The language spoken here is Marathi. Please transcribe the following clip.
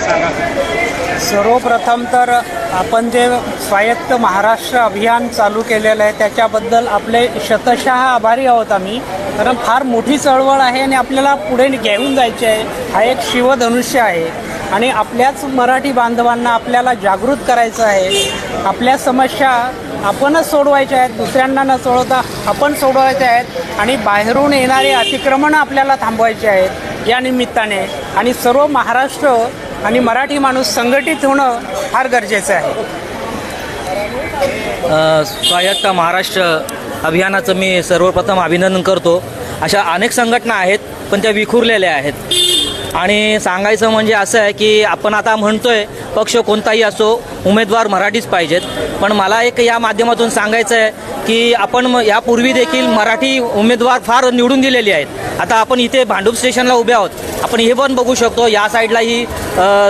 सांगा. सर्वप्रथम तर आपण जे स्वायत्त महाराष्ट्र अभियान चालू केलेलं आहे त्याच्याबद्दल आपले शतशः आभारी आहोत आम्ही. कारण फार मोठी चळवळ आहे आणि आपल्याला पुढे घेऊन जायचे आहे. हा एक शिवधनुष्य आहे आणि आपल्याच मराठी बांधवांना आपल्याला जागृत करायचं आहे. आपल्या समस्या आपणच सोडवायच्या आहेत, दुसऱ्यांना न सोडवता आपण सोडवायच्या आहेत आणि बाहेरून येणारे अतिक्रमणं आपल्याला थांबवायचे आहेत या निमित्ताने. आणि सर्व महाराष्ट्र आणि मराठी माणूस संघटित होणं फार गरजेचं आहे. स्वायत्त महाराष्ट्र अभियानाचं मी सर्वप्रथम अभिनंदन करतो. अशा अनेक संघटना आहेत पण त्या विखुरलेल्या आहेत. आणि सांगायचं म्हणजे असं आहे की आपण आता म्हणतोय पक्ष कोणताही असो उमेदवार मराठीच पाहिजेत. पण मला एक या माध्यमातून सांगायचं आहे की आपण यापूर्वी देखील मराठी उमेदवार फार निवडून दिलेले आहेत. आता आपण इथे भांडूप स्टेशनला उभे आहोत. आपण हे पण बघू शकतो या साईडलाही